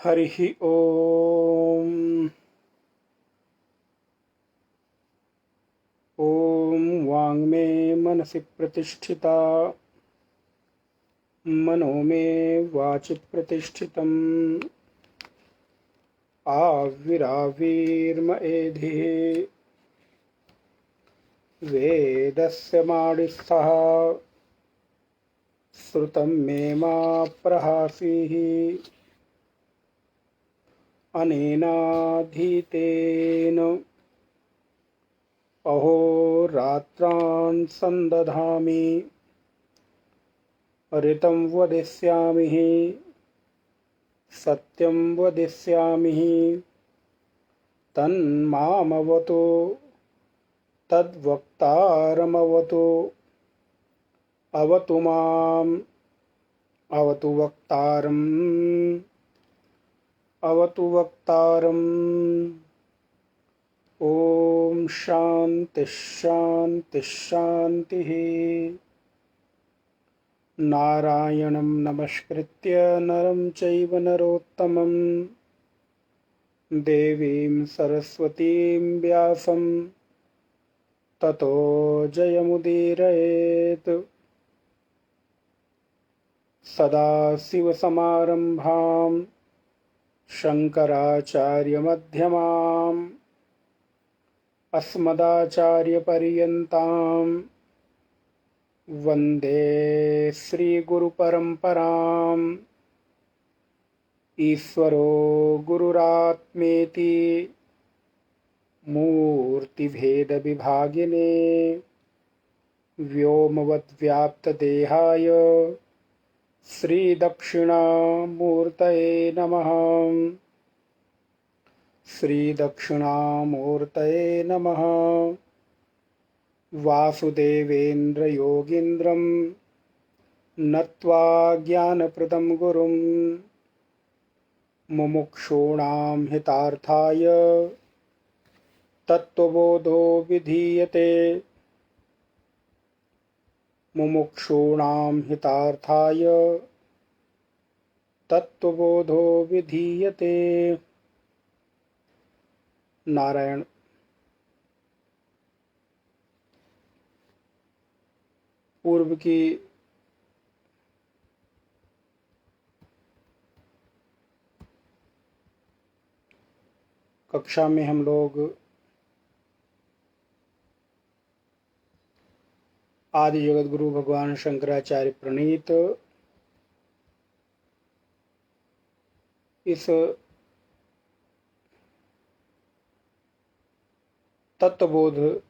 हरिः ओम्। ॐ वाङ्मे मनसि प्रतिष्ठिता, मनो मे वाचि प्रतिष्ठितम्। आविराविर्म एधिः वेदस्य माडिस्थः, श्रुतं मे मा प्रहासीः। अनेनाधीतेन अहोरात्रान् सन्दधामि, ऋतं वदिष्यामि सत्यं वदिष्यामि। तन्मामवतु तद्वक्तारमवतु, अवतु माम् अवतु वक्तारम्, अवतु वक्तारम्। ॐ शान्ति शान्ति शान्तिः। नारायणं नमस्कृत्य नरं चैव नरोत्तमं, देवीं सरस्वतीं व्यासं ततो जयमुदीरयेत्। सदाशिवसमारम्भां शङ्कराचार्यमध्यमाम्, अस्मदाचार्यपर्यन्तां वन्दे श्रीगुरुपरम्पराम्। ईश्वरो गुरुरात्मेति मूर्तिभेदविभागिने, व्योमवद्व्याप्तदेहाय श्रीदक्षिणामूर्तये नमः। श्रीदक्षिणामूर्तये नमः। वासुदेवेन्द्रयोगीन्द्रं नत्वा ज्ञानप्रदं गुरुं, मुमुक्षूणां हितार्थाय तत्त्वबोधो विधीयते। मुमुक्षूणां हितार्थाय तत्त्वबोधो विधीयते। नारायण। पूर्व की कक्षा में हम लोग आदि जगत गुरु भगवान शंकराचार्य प्रणीत इस तत्वबोध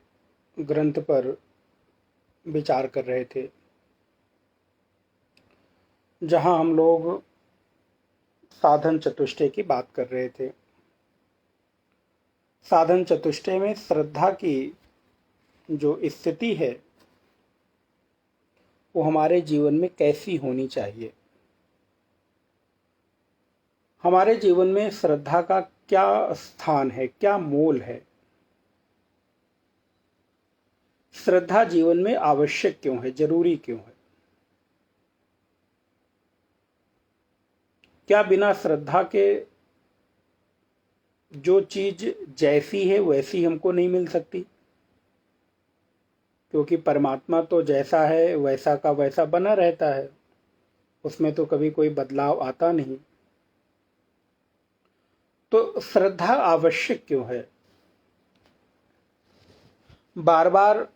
ग्रंथ पर विचार कर रहे थे, जहां हम लोग साधन चतुष्टय की बात कर रहे थे। साधन चतुष्टय में श्रद्धा की जो स्थिति है वो हमारे जीवन में कैसी होनी चाहिए, हमारे जीवन में श्रद्धा का क्या स्थान है, क्या मोल है, श्रद्धा जीवन में आवश्यक क्यों है, जरूरी क्यों है, क्या बिना श्रद्धा के जो चीज जैसी है वैसी हमको नहीं मिल सकती, क्योंकि परमात्मा तो जैसा है वैसा का वैसा बना रहता है, उसमें तो कभी कोई बदलाव आता नहीं। तो श्रद्धा आवश्यक क्यों है, बार बार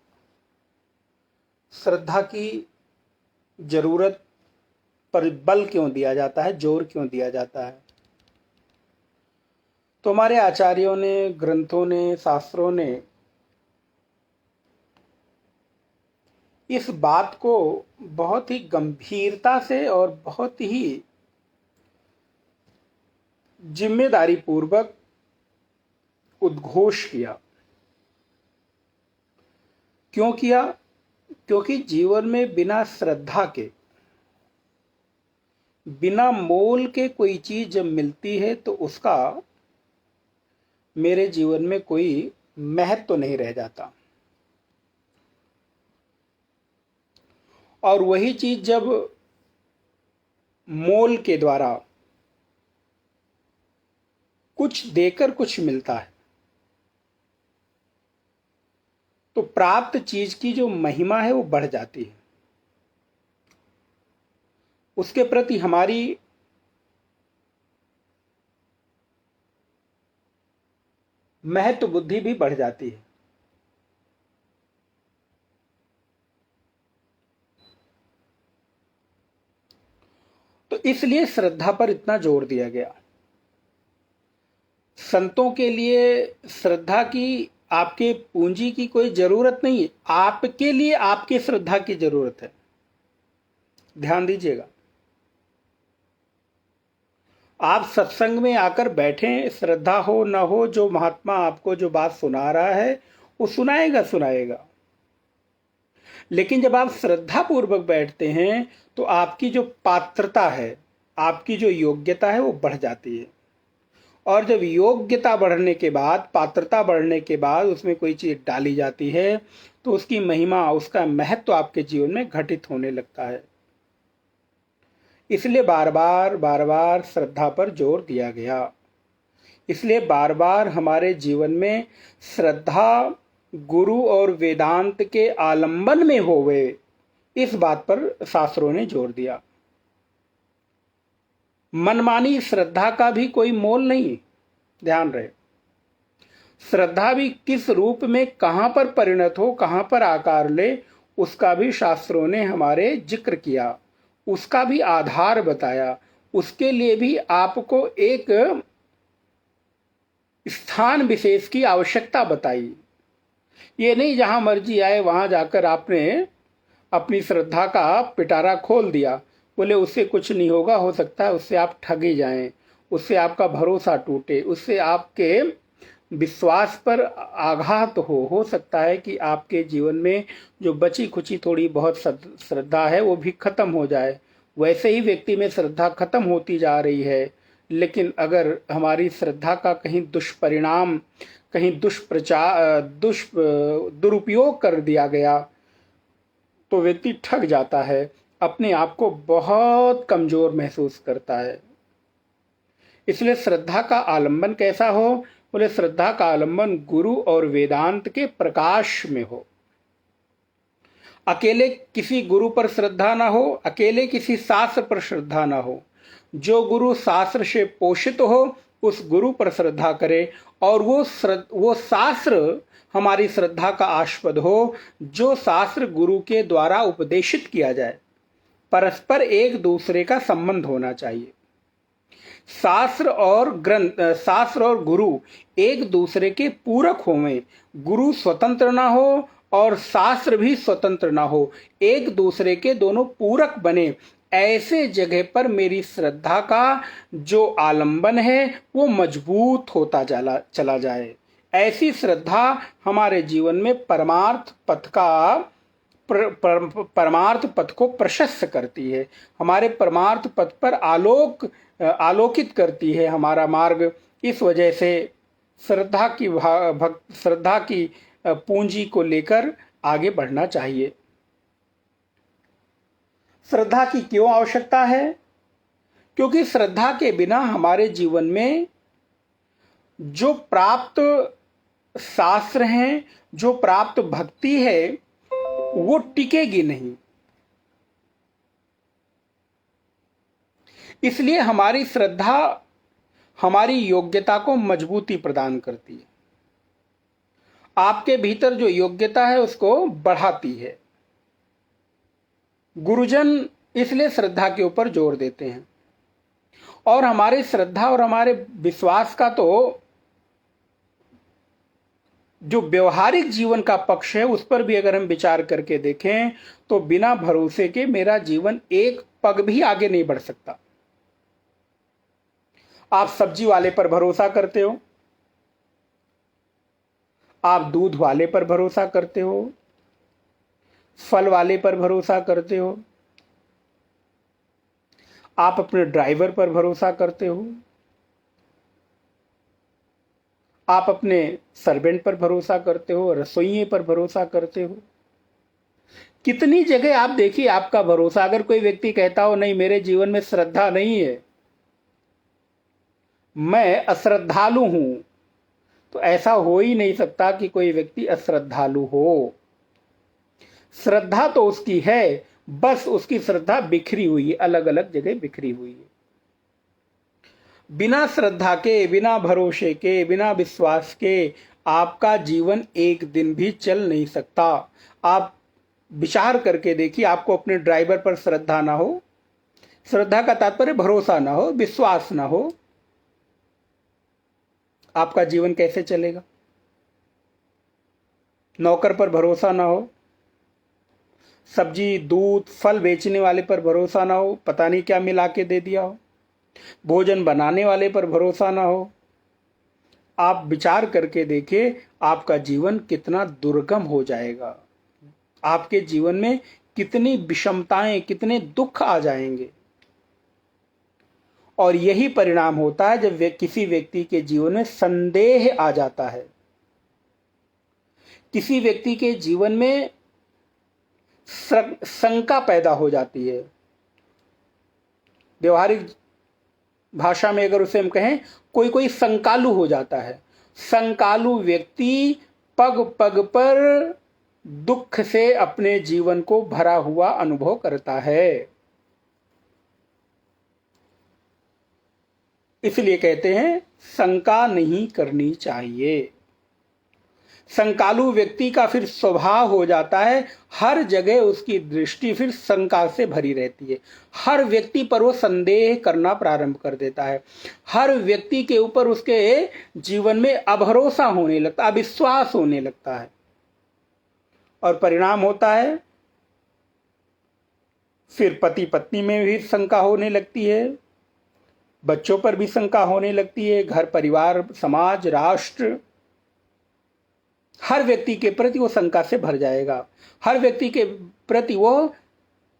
श्रद्धा की जरूरत पर बल क्यों दिया जाता है, जोर क्यों दिया जाता है। तो हमारे आचार्यों ने, ग्रंथों ने, शास्त्रों ने इस बात को बहुत ही गंभीरता से और बहुत ही जिम्मेदारी पूर्वक उद्घोष किया। क्यों किया? क्योंकि जीवन में बिना श्रद्धा के, बिना मोल के कोई चीज जब मिलती है तो उसका मेरे जीवन में कोई महत्व नहीं रह जाता। और वही चीज जब मोल के द्वारा कुछ देकर कुछ मिलता है, तो प्राप्त चीज की जो महिमा है वो बढ़ जाती है, उसके प्रति हमारी महत्व बुद्धि भी बढ़ जाती है। तो इसलिए श्रद्धा पर इतना जोर दिया गया। संतों के लिए श्रद्धा की, आपके पूंजी की कोई जरूरत नहीं है, आपके लिए आपकी श्रद्धा की जरूरत है। ध्यान दीजिएगा, आप सत्संग में आकर बैठे, श्रद्धा हो न हो, जो महात्मा आपको जो बात सुना रहा है वो सुनाएगा। लेकिन जब आप श्रद्धा पूर्वक बैठते हैं तो आपकी जो पात्रता है, आपकी जो योग्यता है वो बढ़ जाती है। और जब योग्यता बढ़ने के बाद, पात्रता बढ़ने के बाद उसमें कोई चीज डाली जाती है तो उसकी महिमा, उसका महत्व आपके जीवन में घटित होने लगता है। इसलिए बार बार श्रद्धा पर जोर दिया गया। इसलिए बार बार हमारे जीवन में श्रद्धा गुरु और वेदांत के आलंबन में होवे, इस बात पर शास्त्रों ने जोर दिया। मनमानी श्रद्धा का भी कोई मोल नहीं, ध्यान रहे। श्रद्धा भी किस रूप में कहां पर परिणत हो, कहां पर आकार ले, उसका भी शास्त्रों ने हमारे जिक्र किया, उसका भी आधार बताया, उसके लिए भी आपको एक स्थान विशेष की आवश्यकता बताई। ये नहीं जहां मर्जी आए वहां जाकर आपने अपनी श्रद्धा का पिटारा खोल दिया, बोले उससे कुछ नहीं होगा, हो सकता है उससे आप ठगे जाएं, उससे आपका भरोसा टूटे, उससे आपके विश्वास पर आघात हो सकता है कि आपके जीवन में जो बची खुची थोड़ी बहुत श्रद्धा है वो भी खत्म हो जाए। वैसे ही व्यक्ति में श्रद्धा खत्म होती जा रही है, लेकिन अगर हमारी श्रद्धा का कहीं दुष्परिणाम, कहीं दुरुपयोग कर दिया गया तो व्यक्ति ठग जाता है, अपने आप को बहुत कमजोर महसूस करता है। इसलिए श्रद्धा का आलंबन कैसा हो, बोले श्रद्धा का आलंबन गुरु और वेदांत के प्रकाश में हो। अकेले किसी गुरु पर श्रद्धा ना हो, अकेले किसी शास्त्र पर श्रद्धा ना हो। जो गुरु शास्त्र से पोषित हो उस गुरु पर श्रद्धा करे, और वो शास्त्र हमारी श्रद्धा का आस्पद हो, जो शास्त्र गुरु के द्वारा उपदेशित किया जाए। परस्पर एक दूसरे का संबंध होना चाहिए। शास्त्र और गुरु एक दूसरे के पूरक होवें। गुरु स्वतंत्र ना हो और शास्त्र भी स्वतंत्र ना हो, एक दूसरे के दोनों पूरक बने। ऐसे जगह पर मेरी श्रद्धा का जो आलंबन है वो मजबूत होता चला जाए। ऐसी श्रद्धा हमारे जीवन में परमार्थ पथ को प्रशस्त करती है, हमारे परमार्थ पथ पर आलोकित करती है हमारा मार्ग। इस वजह से श्रद्धा की पूंजी को लेकर आगे बढ़ना चाहिए। श्रद्धा की क्यों आवश्यकता है? क्योंकि श्रद्धा के बिना हमारे जीवन में जो प्राप्त शास्त्र हैं, जो प्राप्त भक्ति है, वो टिकेगी नहीं। इसलिए हमारी श्रद्धा हमारी योग्यता को मजबूती प्रदान करती है, आपके भीतर जो योग्यता है उसको बढ़ाती है। गुरुजन इसलिए श्रद्धा के ऊपर जोर देते हैं। और हमारी श्रद्धा और हमारे विश्वास का तो जो व्यवहारिक जीवन का पक्ष है उस पर भी अगर हम विचार करके देखें तो बिना भरोसे के मेरा जीवन एक पग भी आगे नहीं बढ़ सकता। आप सब्जी वाले पर भरोसा करते हो, आप दूध वाले पर भरोसा करते हो, फल वाले पर भरोसा करते हो, आप अपने ड्राइवर पर भरोसा करते हो, आप अपने सर्वेंट पर भरोसा करते हो, रसोइये पर भरोसा करते हो। कितनी जगह आप देखिए आपका भरोसा, अगर कोई व्यक्ति कहता हो नहीं मेरे जीवन में श्रद्धा नहीं है, मैं अश्रद्धालु हूं, तो ऐसा हो ही नहीं सकता कि कोई व्यक्ति अश्रद्धालु हो। श्रद्धा तो उसकी है, बस उसकी श्रद्धा बिखरी हुई है, अलग अलग जगह बिखरी हुई है। बिना श्रद्धा के, बिना भरोसे के, बिना विश्वास के आपका जीवन एक दिन भी चल नहीं सकता। आप विचार करके देखिए, आपको अपने ड्राइवर पर श्रद्धा ना हो, श्रद्धा का तात्पर्य भरोसा ना हो, विश्वास ना हो, आपका जीवन कैसे चलेगा? नौकर पर भरोसा ना हो, सब्जी दूध फल बेचने वाले पर भरोसा ना हो, पता नहीं क्या मिला के दे दिया हो, भोजन बनाने वाले पर भरोसा ना हो, आप विचार करके देखिए आपका जीवन कितना दुर्गम हो जाएगा। आपके जीवन में कितनी विषमताएं, कितने दुख आ जाएंगे। और यही परिणाम होता है जब किसी व्यक्ति के जीवन में संदेह आ जाता है, किसी व्यक्ति के जीवन में शंका पैदा हो जाती है। व्यवहारिक भाषा में अगर उसे हम कहें, कोई कोई शंकालु हो जाता है। शंकालु व्यक्ति पग पग पर दुख से अपने जीवन को भरा हुआ अनुभव करता है। इसलिए कहते हैं शंका नहीं करनी चाहिए। शंकालु व्यक्ति का फिर स्वभाव हो जाता है, हर जगह उसकी दृष्टि फिर शंका से भरी रहती है। हर व्यक्ति पर वो संदेह करना प्रारंभ कर देता है, हर व्यक्ति के ऊपर उसके जीवन में अभरोसा होने लगता, अविश्वास होने लगता है। और परिणाम होता है फिर पति पत्नी में भी शंका होने लगती है, बच्चों पर भी शंका होने लगती है, घर परिवार समाज राष्ट्र, हर व्यक्ति के प्रति वो शंका से भर जाएगा। हर व्यक्ति के प्रति वो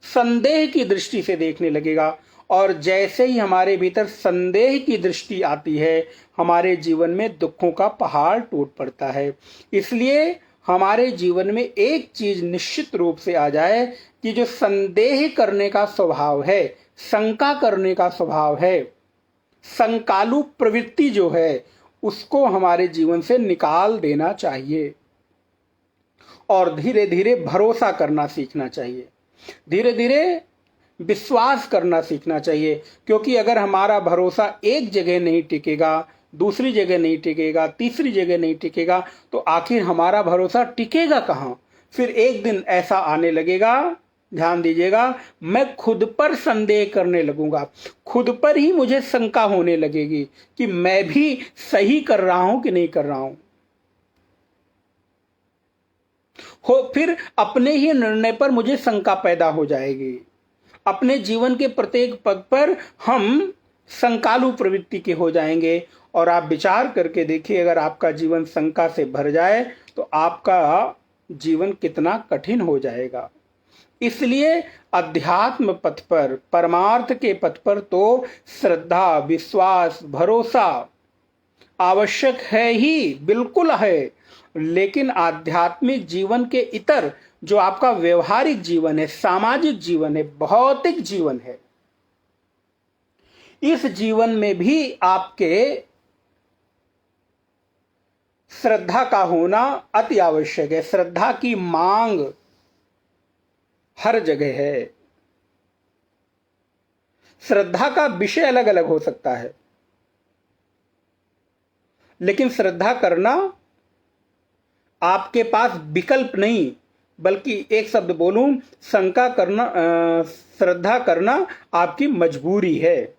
संदेह की दृष्टि से देखने लगेगा। और जैसे ही हमारे भीतर संदेह की दृष्टि आती है, हमारे जीवन में दुखों का पहाड़ टूट पड़ता है। इसलिए हमारे जीवन में एक चीज निश्चित रूप से आ जाए कि जो संदेह करने का स्वभाव है, शंका करने का स्वभाव है, शंकालु प्रवृत्ति जो है, उसको हमारे जीवन से निकाल देना चाहिए और धीरे धीरे भरोसा करना सीखना चाहिए, धीरे धीरे विश्वास करना सीखना चाहिए। क्योंकि अगर हमारा भरोसा एक जगह नहीं टिकेगा, दूसरी जगह नहीं टिकेगा, तीसरी जगह नहीं टिकेगा, तो आखिर हमारा भरोसा टिकेगा कहाँ? फिर एक दिन ऐसा आने लगेगा, ध्यान दीजिएगा, मैं खुद पर संदेह करने लगूंगा, खुद पर ही मुझे शंका होने लगेगी कि मैं भी सही कर रहा हूं कि नहीं कर रहा हूं। फिर अपने ही निर्णय पर मुझे शंका पैदा हो जाएगी। अपने जीवन के प्रत्येक पग पर हम शंकालु प्रवृत्ति के हो जाएंगे। और आप विचार करके देखिए, अगर आपका जीवन शंका से भर जाए तो आपका जीवन कितना कठिन हो जाएगा। इसलिए अध्यात्म पथ पर, परमार्थ के पथ पर तो श्रद्धा, विश्वास, भरोसा आवश्यक है ही, बिल्कुल है। लेकिन आध्यात्मिक जीवन के इतर जो आपका व्यवहारिक जीवन है, सामाजिक जीवन है, भौतिक जीवन है, इस जीवन में भी आपके श्रद्धा का होना अति आवश्यक है। श्रद्धा की मांग हर जगह है। श्रद्धा का विषय अलग अलग हो सकता है, लेकिन श्रद्धा करना आपके पास विकल्प नहीं, बल्कि एक शब्द बोलूं, शंका करना, श्रद्धा करना आपकी मजबूरी है,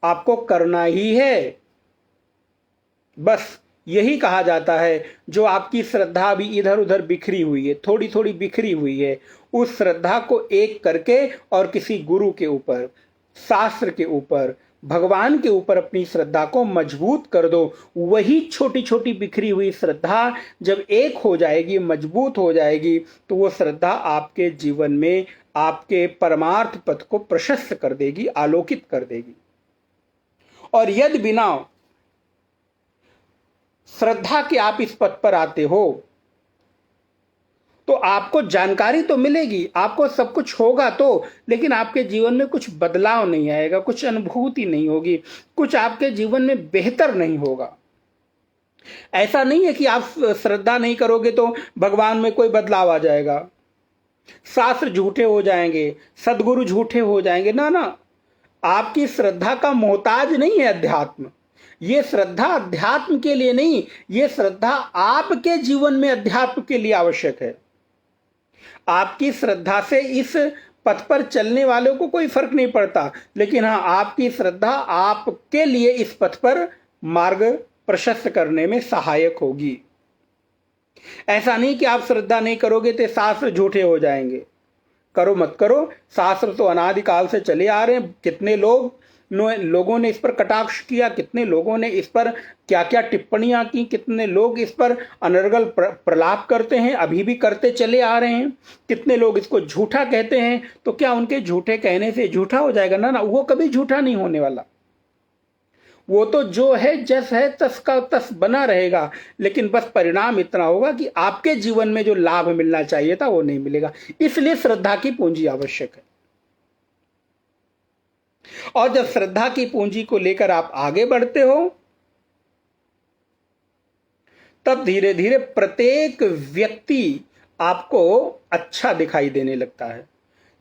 आपको करना ही है। बस यही कहा जाता है। जो आपकी श्रद्धा भी इधर उधर बिखरी हुई है, थोड़ी थोड़ी बिखरी हुई है, उस श्रद्धा को एक करके और किसी गुरु के ऊपर, शास्त्र के ऊपर, भगवान के ऊपर अपनी श्रद्धा को मजबूत कर दो। वही छोटी छोटी बिखरी हुई श्रद्धा जब एक हो जाएगी, मजबूत हो जाएगी, तो वो श्रद्धा आपके जीवन में आपके परमार्थ पथ को प्रशस्त कर देगी, आलोकित कर देगी। और यदि बिना श्रद्धा के आप इस पथ पर आते हो तो आपको जानकारी तो मिलेगी, आपको सब कुछ होगा तो, लेकिन आपके जीवन में कुछ बदलाव नहीं आएगा, कुछ अनुभूति नहीं होगी, कुछ आपके जीवन में बेहतर नहीं होगा। ऐसा नहीं है कि आप श्रद्धा नहीं करोगे तो भगवान में कोई बदलाव आ जाएगा, शास्त्र झूठे हो जाएंगे, सदगुरु झूठे हो जाएंगे। ना ना, आपकी श्रद्धा का मोहताज नहीं है अध्यात्म। ये श्रद्धा अध्यात्म के लिए नहीं, ये श्रद्धा आपके जीवन में अध्यात्म के लिए आवश्यक है। आपकी श्रद्धा से इस पथ पर चलने वालों को कोई फर्क नहीं पड़ता, लेकिन हाँ, आपकी श्रद्धा आपके लिए इस पथ पर मार्ग प्रशस्त करने में सहायक होगी। ऐसा नहीं कि आप श्रद्धा नहीं करोगे तो शास्त्र झूठे हो जाएंगे। करो मत करो, शास्त्र तो अनादिकाल से चले आ रहे हैं। कितने लोगों ने इस पर कटाक्ष किया, कितने लोगों ने इस पर क्या क्या टिप्पणियां की, कितने लोग इस पर अनर्गल प्रलाप करते हैं, अभी भी करते चले आ रहे हैं। कितने लोग इसको झूठा कहते हैं, तो क्या उनके झूठे कहने से झूठा हो जाएगा? ना ना, वो कभी झूठा नहीं होने वाला। वो तो जो है जस है तस का तस बना रहेगा, लेकिन बस परिणाम इतना होगा कि आपके जीवन में जो लाभ मिलना चाहिए था वो नहीं मिलेगा। इसलिए श्रद्धा की पूंजी आवश्यक है। और जब श्रद्धा की पूंजी को लेकर आप आगे बढ़ते हो, तब धीरे धीरे प्रत्येक व्यक्ति आपको अच्छा दिखाई देने लगता है।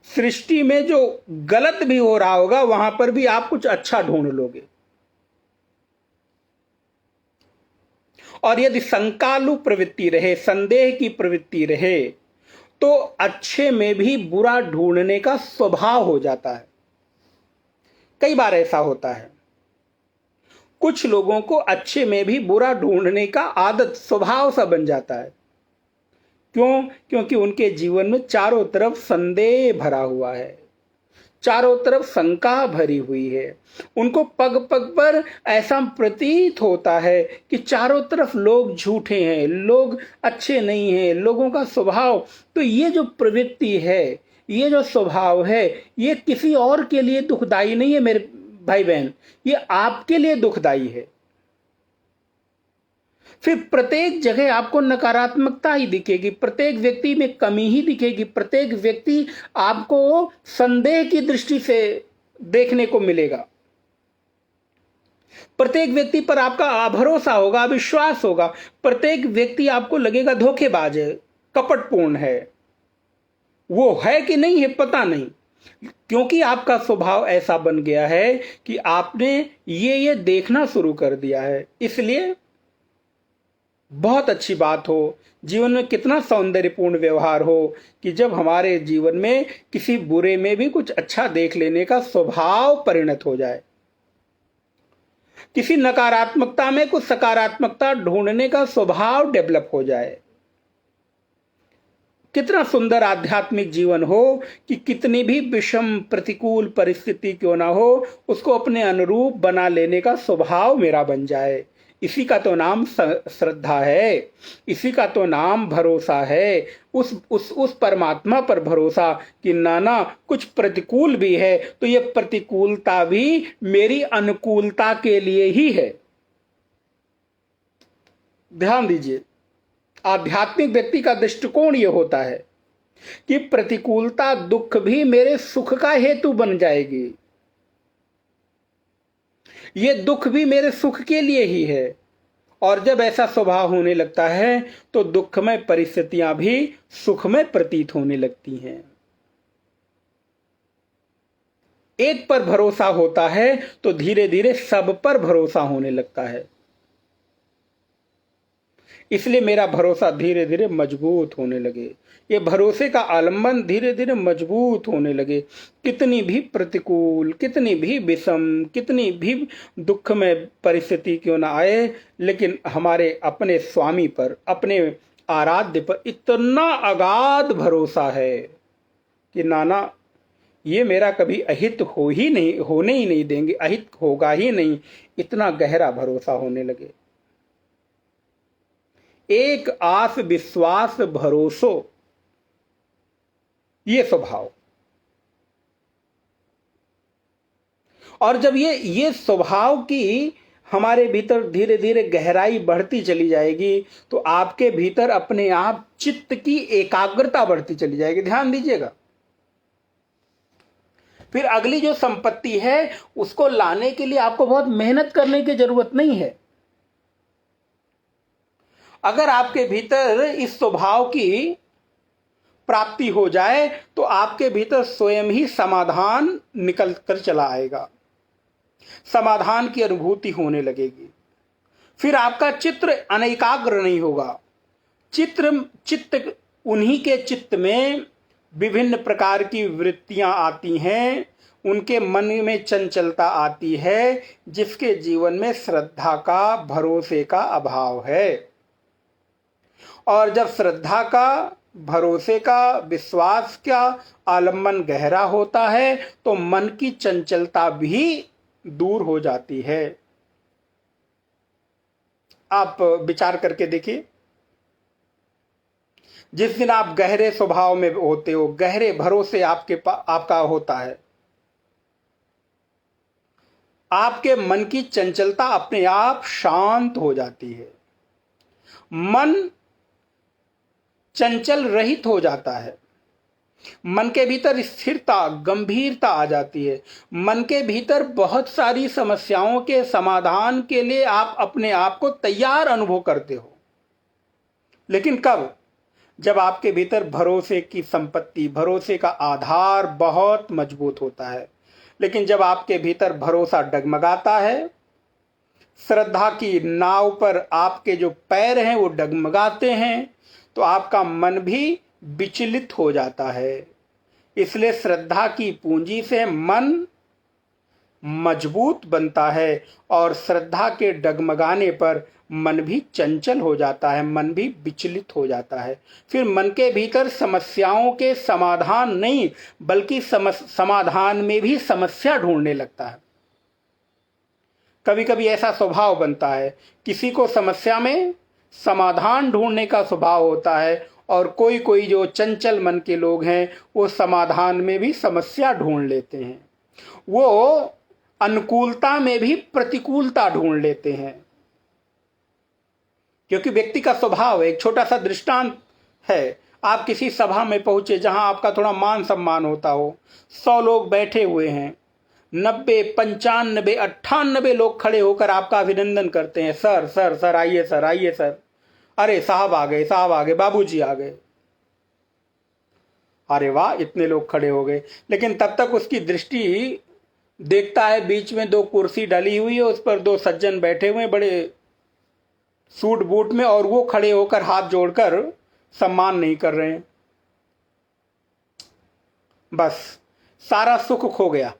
सृष्टि में जो गलत भी हो रहा होगा वहां पर भी आप कुछ अच्छा ढूंढ लोगे। और यदि शंकालु प्रवृत्ति रहे, संदेह की प्रवृत्ति रहे, तो अच्छे में भी बुरा ढूंढने का स्वभाव हो जाता है। कई बार ऐसा होता है, कुछ लोगों को अच्छे में भी बुरा ढूंढने का आदत, स्वभाव सा बन जाता है। क्यों? क्योंकि उनके जीवन में चारों तरफ संदेह भरा हुआ है, चारों तरफ शंका भरी हुई है। उनको पग पग पर ऐसा प्रतीत होता है कि चारों तरफ लोग झूठे हैं, लोग अच्छे नहीं हैं, लोगों का स्वभाव। तो ये जो प्रवृत्ति है, ये जो स्वभाव है, ये किसी और के लिए दुखदाई नहीं है मेरे भाई बहन, ये आपके लिए दुखदाई है। फिर प्रत्येक जगह आपको नकारात्मकता ही दिखेगी, प्रत्येक व्यक्ति में कमी ही दिखेगी, प्रत्येक व्यक्ति आपको संदेह की दृष्टि से देखने को मिलेगा। प्रत्येक व्यक्ति पर आपका अभरोसा होगा, अविश्वास होगा। प्रत्येक व्यक्ति आपको लगेगा धोखेबाज है, कपटपूर्ण है। वो है कि नहीं है पता नहीं, क्योंकि आपका स्वभाव ऐसा बन गया है कि आपने ये देखना शुरू कर दिया है। इसलिए बहुत अच्छी बात हो, जीवन में कितना सौंदर्यपूर्ण व्यवहार हो कि जब हमारे जीवन में किसी बुरे में भी कुछ अच्छा देख लेने का स्वभाव परिणत हो जाए, किसी नकारात्मकता में कुछ सकारात्मकता ढूंढने का स्वभाव डेवलप हो जाए। कितना सुंदर आध्यात्मिक जीवन हो कि कितनी भी विषम प्रतिकूल परिस्थिति क्यों ना हो, उसको अपने अनुरूप बना लेने का स्वभाव मेरा बन जाए। इसी का तो नाम श्रद्धा है, इसी का तो नाम भरोसा है। उस परमात्मा पर भरोसा कि नाना कुछ प्रतिकूल भी है तो ये प्रतिकूलता भी मेरी अनुकूलता के लिए ही है। ध्यान दीजिए, आध्यात्मिक व्यक्ति का दृष्टिकोण यह होता है कि प्रतिकूलता दुख भी मेरे सुख का हेतु बन जाएगी, ये दुख भी मेरे सुख के लिए ही है। और जब ऐसा स्वभाव होने लगता है तो दुखमय परिस्थितियां भी सुखमय प्रतीत होने लगती हैं। एक पर भरोसा होता है तो धीरे धीरे सब पर भरोसा होने लगता है। इसलिए मेरा भरोसा धीरे धीरे मजबूत होने लगे, ये भरोसे का आलंबन धीरे धीरे मजबूत होने लगे। कितनी भी प्रतिकूल, कितनी भी विषम, कितनी भी दुखमय परिस्थिति क्यों ना आए, लेकिन हमारे अपने स्वामी पर, अपने आराध्य पर इतना अगाध भरोसा है कि नाना ये मेरा कभी अहित होने ही नहीं देंगे, अहित होगा ही नहीं। इतना गहरा भरोसा होने लगे। एक आस विश्वास भरोसो, ये स्वभाव। और जब ये स्वभाव की हमारे भीतर धीरे धीरे गहराई बढ़ती चली जाएगी, तो आपके भीतर अपने आप चित्त की एकाग्रता बढ़ती चली जाएगी। ध्यान दीजिएगा। फिर अगली जो संपत्ति है उसको लाने के लिए आपको बहुत मेहनत करने की जरूरत नहीं है। अगर आपके भीतर इस स्वभाव की प्राप्ति हो जाए तो आपके भीतर स्वयं ही समाधान निकल कर चला आएगा, समाधान की अनुभूति होने लगेगी। फिर आपका चित्र अनेकाग्र नहीं होगा। चित्त उन्हीं के चित्त में विभिन्न प्रकार की वृत्तियां आती हैं, उनके मन में चंचलता आती है, जिसके जीवन में श्रद्धा का, भरोसे का अभाव है। और जब श्रद्धा का, भरोसे का, विश्वास का आलंबन गहरा होता है तो मन की चंचलता भी दूर हो जाती है। आप विचार करके देखिए, जिस दिन आप गहरे स्वभाव में होते हो, गहरे भरोसे आपका होता है, आपके मन की चंचलता अपने आप शांत हो जाती है, मन चंचल रहित हो जाता है, मन के भीतर स्थिरता, गंभीरता आ जाती है। मन के भीतर बहुत सारी समस्याओं के समाधान के लिए आप अपने आप को तैयार अनुभव करते हो। लेकिन कब? जब आपके भीतर भरोसे की संपत्ति, भरोसे का आधार बहुत मजबूत होता है। लेकिन जब आपके भीतर भरोसा डगमगाता है, श्रद्धा की नाव पर आपके जो पैर हैं वो डगमगाते हैं, तो आपका मन भी विचलित हो जाता है। इसलिए श्रद्धा की पूंजी से मन मजबूत बनता है और श्रद्धा के डगमगाने पर मन भी चंचल हो जाता है, मन भी विचलित हो जाता है। फिर मन के भीतर समस्याओं के समाधान नहीं बल्कि समाधान में भी समस्या ढूंढने लगता है। कभी कभी ऐसा स्वभाव बनता है, किसी को समस्या में समाधान ढूंढने का स्वभाव होता है, और कोई कोई जो चंचल मन के लोग हैं वो समाधान में भी समस्या ढूंढ लेते हैं, वो अनुकूलता में भी प्रतिकूलता ढूंढ लेते हैं। क्योंकि व्यक्ति का स्वभाव, एक छोटा सा दृष्टांत है, आप किसी सभा में पहुंचे जहां आपका थोड़ा मान सम्मान होता हो, 100 लोग बैठे हुए हैं, 90, 95, 98 लोग खड़े होकर आपका अभिनंदन करते हैं, सर सर सर आइए सर, आइए सर, अरे साहब आ गए, साहब आ गए, बाबूजी आ गए। अरे वाह, इतने लोग खड़े हो गए। लेकिन तब तक उसकी दृष्टि देखता है बीच में 2 कुर्सी डली हुई है, उस पर 2 सज्जन बैठे हुए हैं बड़े सूट बूट में, और वो खड़े होकर हाथ जोड़कर सम्मान नहीं कर रहे हैं। बस सारा सुख खो गया।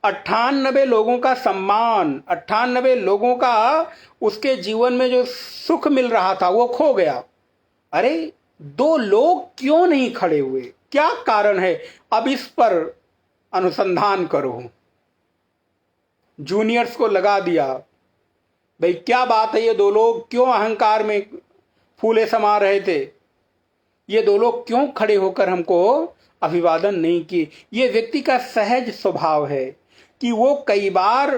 98 लोगों का सम्मान, 98 लोगों का उसके जीवन में जो सुख मिल रहा था वो खो गया। अरे 2 लोग क्यों नहीं खड़े हुए, क्या कारण है? अब इस पर अनुसंधान करो। जूनियर्स को लगा दिया, भाई क्या बात है, ये 2 लोग क्यों अहंकार में फूले समा रहे थे, ये 2 लोग क्यों खड़े होकर हमको अभिवादन नहीं किए? ये व्यक्ति का सहज स्वभाव है कि वो कई बार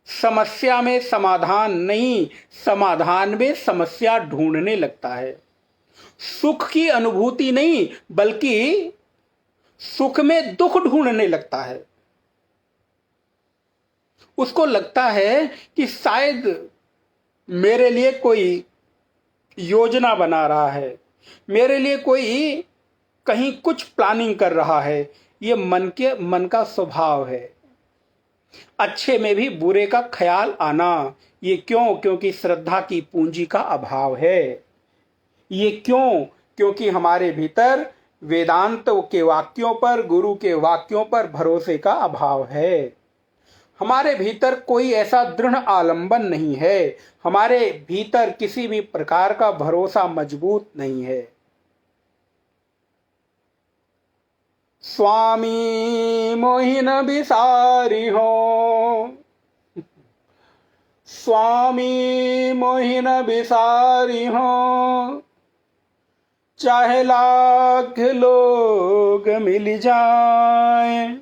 समस्या में समाधान नहीं, समाधान में समस्या ढूंढने लगता है। सुख की अनुभूति नहीं बल्कि सुख में दुख ढूंढने लगता है। उसको लगता है कि शायद मेरे लिए कोई योजना बना रहा है, मेरे लिए कोई कहीं कुछ प्लानिंग कर रहा है। ये मन का स्वभाव है, अच्छे में भी बुरे का ख्याल आना। ये क्यों? क्योंकि श्रद्धा की पूंजी का अभाव है। ये क्यों? क्योंकि हमारे भीतर वेदांत के वाक्यों पर, गुरु के वाक्यों पर भरोसे का अभाव है। हमारे भीतर कोई ऐसा दृढ़ आलंबन नहीं है, हमारे भीतर किसी भी प्रकार का भरोसा मजबूत नहीं है। स्वामी मोहि न बिसारी हो, स्वामी मोहि न बिसारी हो, चाहे लाख लोग मिल जाएं,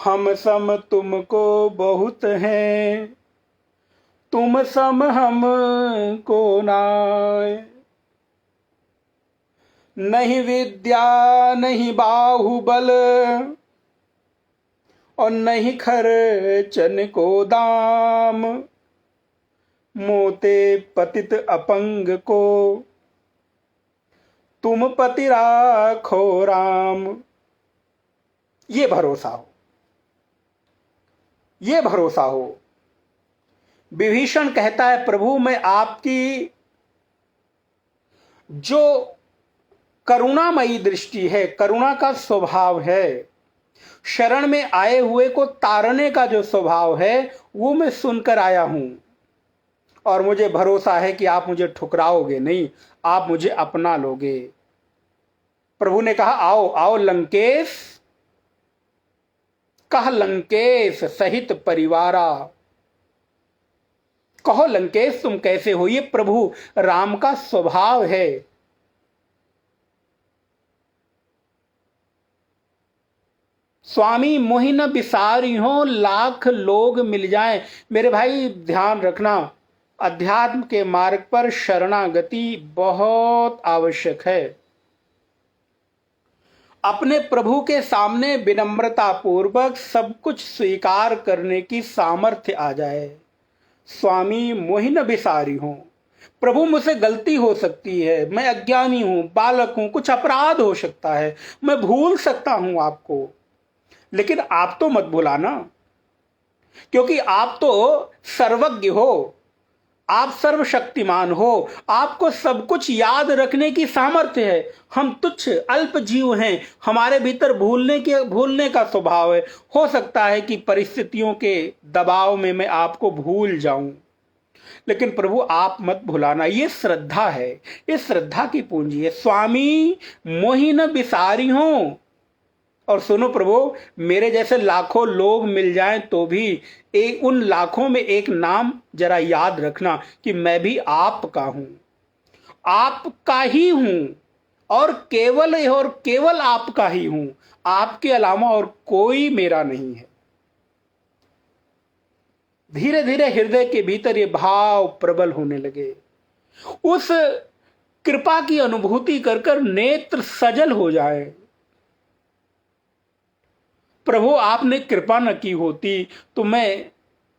हम सम तुमको बहुत हैं, तुम सम हम को नाय। नहीं विद्या नहीं बाहुबल, और नहीं खर्चन को दाम। मोते पतित अपंग को, तुम पति राखो राम। ये भरोसा हो, ये भरोसा हो। विभीषण कहता है प्रभु मैं आपकी जो करुणामयी दृष्टि है, करुणा का स्वभाव है, शरण में आए हुए को तारने का जो स्वभाव है, वो मैं सुनकर आया हूं। और मुझे भरोसा है कि आप मुझे ठुकराओगे नहीं, आप मुझे अपना लोगे। प्रभु ने कहा आओ आओ लंकेश, कह लंकेश सहित परिवारा। कहो लंकेश तुम कैसे हो। ये प्रभु राम का स्वभाव है। स्वामी मोहि न बिसारी हो, लाख लोग मिल जाएं। मेरे भाई ध्यान रखना, अध्यात्म के मार्ग पर शरणागति बहुत आवश्यक है। अपने प्रभु के सामने विनम्रता पूर्वक सब कुछ स्वीकार करने की सामर्थ्य आ जाए। स्वामी मोहि न बिसारी हो, प्रभु मुझसे गलती हो सकती है, मैं अज्ञानी हूं, बालक हूं, कुछ अपराध हो सकता है, मैं भूल सकता हूं आपको, लेकिन आप तो मत भुलाना, क्योंकि आप तो सर्वज्ञ हो, आप सर्वशक्तिमान हो, आपको सब कुछ याद रखने की सामर्थ्य है। हम तुच्छ अल्प जीव हैं, हमारे भीतर भूलने का स्वभाव है। हो सकता है कि परिस्थितियों के दबाव में मैं आपको भूल जाऊं, लेकिन प्रभु आप मत भुलाना। ये श्रद्धा है, ये श्रद्धा की पूंजी है। स्वामी मोहि न बिसारी हो। और सुनो प्रभु, मेरे जैसे लाखों लोग मिल जाएं तो भी उन लाखों में एक नाम जरा याद रखना कि मैं भी आपका हूं, आपका ही हूं, और केवल आपका ही हूं। आपके अलावा और कोई मेरा नहीं है। धीरे धीरे हृदय के भीतर ये भाव प्रबल होने लगे। उस कृपा की अनुभूति कर कर नेत्र सजल हो जाए। प्रभु आपने कृपा न की होती तो मैं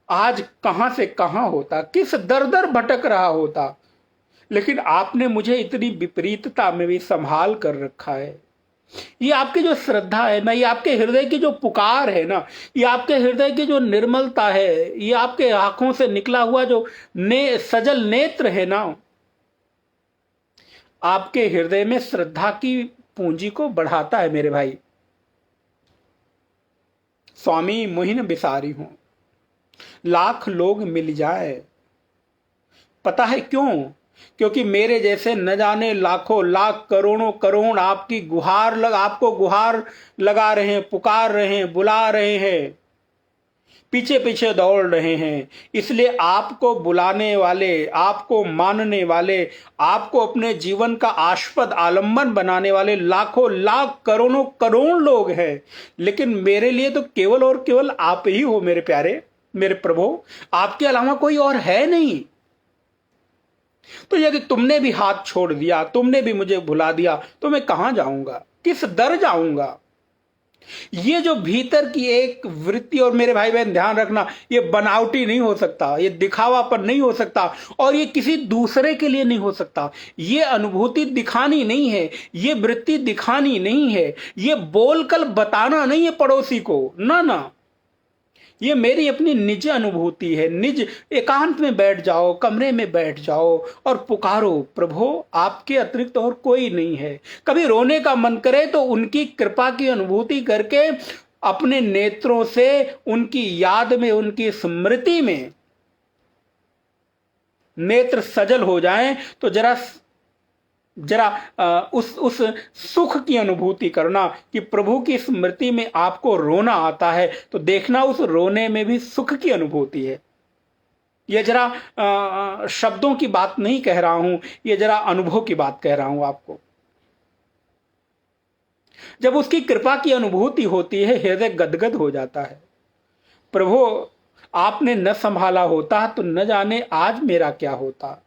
आज कहां से कहां होता, किस दर दर भटक रहा होता। लेकिन आपने मुझे इतनी विपरीतता में भी संभाल कर रखा है। ये आपकी जो श्रद्धा है ना, ये आपके हृदय की जो पुकार है ना, ये आपके हृदय की जो निर्मलता है, ये आपके आंखों से निकला हुआ जो सजल नेत्र है ना, आपके हृदय में श्रद्धा की पूंजी को बढ़ाता है मेरे भाई। स्वामी मोहि न बिसारी हूं, लाख लोग मिल जाए। पता है क्यों? क्योंकि मेरे जैसे न जाने लाखों लाख करोड़ों करोड़ आपको गुहार लगा रहे हैं, पुकार रहे हैं, बुला रहे हैं, पीछे पीछे दौड़ रहे हैं। इसलिए आपको बुलाने वाले, आपको मानने वाले, आपको अपने जीवन का आस्पद आलंबन बनाने वाले लाखों लाख करोड़ों करोड़ लोग हैं, लेकिन मेरे लिए तो केवल और केवल आप ही हो मेरे प्यारे, मेरे प्रभु। आपके अलावा कोई और है नहीं। तो यदि तुमने भी हाथ छोड़ दिया, तुमने भी मुझे भुला दिया, तो मैं कहां जाऊंगा, किस दर जाऊंगा। ये जो भीतर की एक वृत्ति, और मेरे भाई बहन ध्यान रखना, ये बनावटी नहीं हो सकता, ये दिखावा पर नहीं हो सकता, और ये किसी दूसरे के लिए नहीं हो सकता। ये अनुभूति दिखानी नहीं है, ये वृत्ति दिखानी नहीं है, ये बोलकर बताना नहीं है पड़ोसी को, ना ना। ये मेरी अपनी निज अनुभूति है। निज एकांत में बैठ जाओ, कमरे में बैठ जाओ और पुकारो, प्रभु आपके अतिरिक्त और कोई नहीं है। कभी रोने का मन करे तो उनकी कृपा की अनुभूति करके अपने नेत्रों से उनकी याद में, उनकी स्मृति में नेत्र सजल हो जाएं, तो जरा उस सुख की अनुभूति करना कि प्रभु की स्मृति में आपको रोना आता है, तो देखना उस रोने में भी सुख की अनुभूति है। ये जरा शब्दों की बात नहीं कह रहा हूं, ये जरा अनुभव की बात कह रहा हूं आपको। जब उसकी कृपा की अनुभूति होती है, हृदय गदगद हो जाता है। प्रभु, आपने न संभाला होता तो न जाने आज मेरा क्या होता।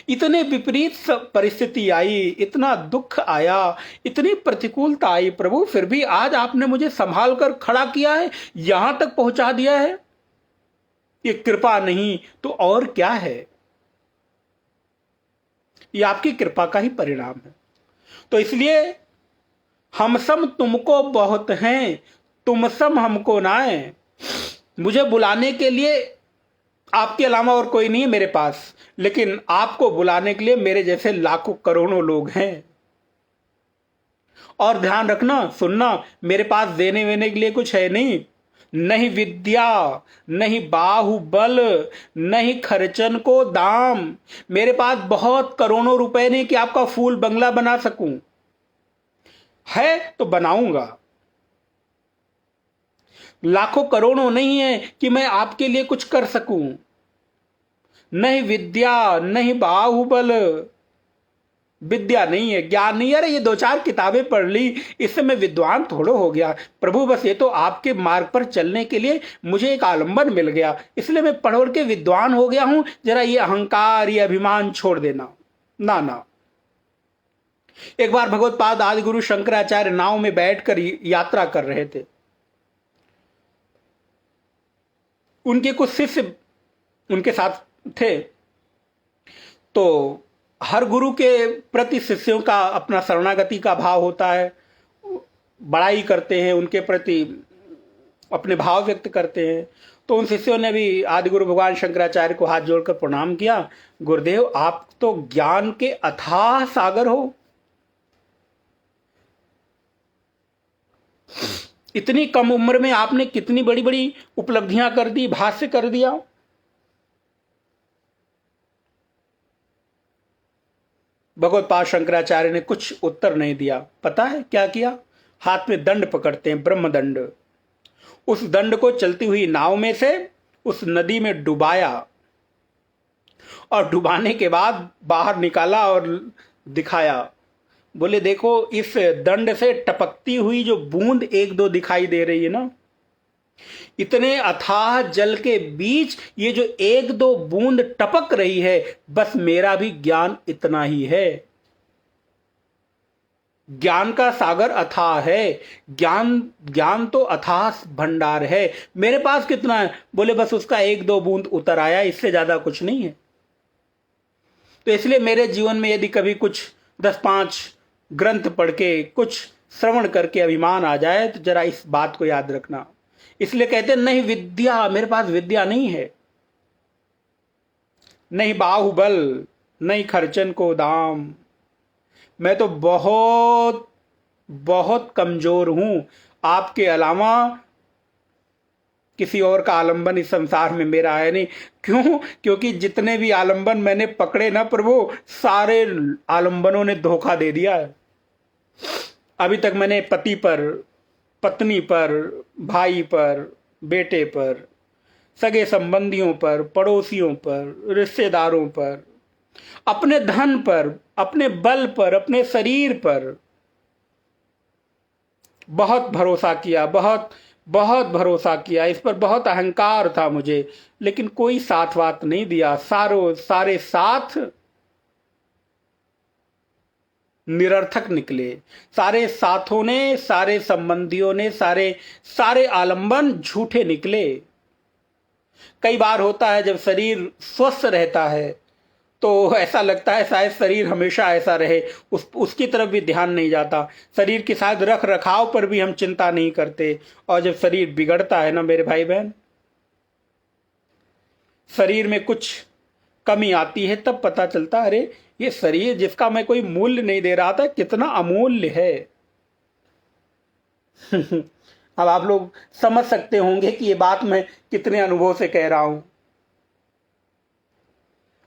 इतने विपरीत परिस्थिति आई, इतना दुख आया, इतनी प्रतिकूलता आई प्रभु, फिर भी आज आपने मुझे संभाल कर खड़ा किया है, यहां तक पहुंचा दिया है। ये कृपा नहीं तो और क्या है? ये आपकी कृपा का ही परिणाम है। तो इसलिए हम सम तुमको बहुत हैं, तुम सम हमको नाए। मुझे बुलाने के लिए आपके अलावा और कोई नहीं है मेरे पास, लेकिन आपको बुलाने के लिए मेरे जैसे लाखों करोड़ों लोग हैं। और ध्यान रखना, सुनना, मेरे पास देने वेने के लिए कुछ है नहीं। नहीं विद्या, नहीं बाहुबल, नहीं खर्चन को दाम। मेरे पास बहुत करोड़ों रुपए नहीं कि आपका फूल बंगला बना सकूं, है तो बनाऊंगा। लाखों करोड़ों नहीं है कि मैं आपके लिए कुछ कर सकूं। नहीं विद्या, नहीं बाहुबल, विद्या नहीं है, ज्ञान नहीं है। अरे ये 2-4 किताबें पढ़ ली, इससे मैं विद्वान थोड़ो हो गया। प्रभु, बस ये तो आपके मार्ग पर चलने के लिए मुझे एक आलंबन मिल गया, इसलिए मैं पढ़ के विद्वान हो गया हूं। जरा ये अहंकार, ये अभिमान छोड़ देना। ना ना। एक बार भगवत पाद आदि गुरु शंकराचार्य नाव में बैठकर यात्रा कर रहे थे। उनके कुछ शिष्य उनके साथ थे। तो हर गुरु के प्रति शिष्यों का अपना शरणागति का भाव होता है, बड़ाई करते हैं, उनके प्रति अपने भाव व्यक्त करते हैं। तो उन शिष्यों ने भी आदि गुरु भगवान शंकराचार्य को हाथ जोड़कर प्रणाम किया। गुरुदेव, आप तो ज्ञान के अथाह सागर हो, इतनी कम उम्र में आपने कितनी बड़ी बड़ी उपलब्धियां कर दी, भाष्य कर दिया। भगवत पाद शंकराचार्य ने कुछ उत्तर नहीं दिया। पता है क्या किया? हाथ में दंड पकड़ते हैं, ब्रह्म दंड। उस दंड को चलती हुई नाव में से उस नदी में डुबाया और डुबाने के बाद बाहर निकाला और दिखाया। बोले, देखो, इस दंड से टपकती हुई जो बूंद 1-2 दिखाई दे रही है ना, इतने अथाह जल के बीच ये जो 1-2 बूंद टपक रही है, बस मेरा भी ज्ञान इतना ही है। ज्ञान का सागर अथाह है, ज्ञान तो अथाह भंडार है। मेरे पास कितना है? बोले, बस उसका 1-2 बूंद उतर आया, इससे ज्यादा कुछ नहीं है। तो इसलिए मेरे जीवन में यदि कभी कुछ 10-5 ग्रंथ पढ़ के, कुछ श्रवण करके अभिमान आ जाए, तो जरा इस बात को याद रखना। इसलिए कहते हैं, नहीं विद्या, मेरे पास विद्या नहीं है, नहीं बाहुबल, नहीं खर्चन को दाम। मैं तो बहुत बहुत कमजोर हूं। आपके अलावा किसी और का आलंबन इस संसार में मेरा है नहीं। क्यों? क्योंकि जितने भी आलंबन मैंने पकड़े ना प्रभु, सारे आलंबनों ने धोखा दे दिया है। अभी तक मैंने पति पर, पत्नी पर, भाई पर, बेटे पर, सगे संबंधियों पर, पड़ोसियों पर, रिश्तेदारों पर, अपने धन पर, अपने बल पर, अपने शरीर पर बहुत भरोसा किया, बहुत बहुत भरोसा किया। इस पर बहुत अहंकार था मुझे, लेकिन कोई साथ वात नहीं दिया। सारे साथ निरर्थक निकले। सारे साथों ने, सारे संबंधियों ने, सारे आलंबन झूठे निकले। कई बार होता है जब शरीर स्वस्थ रहता है तो ऐसा लगता है शायद शरीर हमेशा ऐसा रहे, उसकी तरफ भी ध्यान नहीं जाता। शरीर की शायद रख रखाव पर भी हम चिंता नहीं करते। और जब शरीर बिगड़ता है ना मेरे भाई बहन, शरीर में कुछ कमी आती है, तब पता चलता, अरे ये शरीर जिसका मैं कोई मूल्य नहीं दे रहा था, कितना अमूल्य है। अब आप लोग समझ सकते होंगे कि ये बात मैं कितने अनुभव से कह रहा हूं।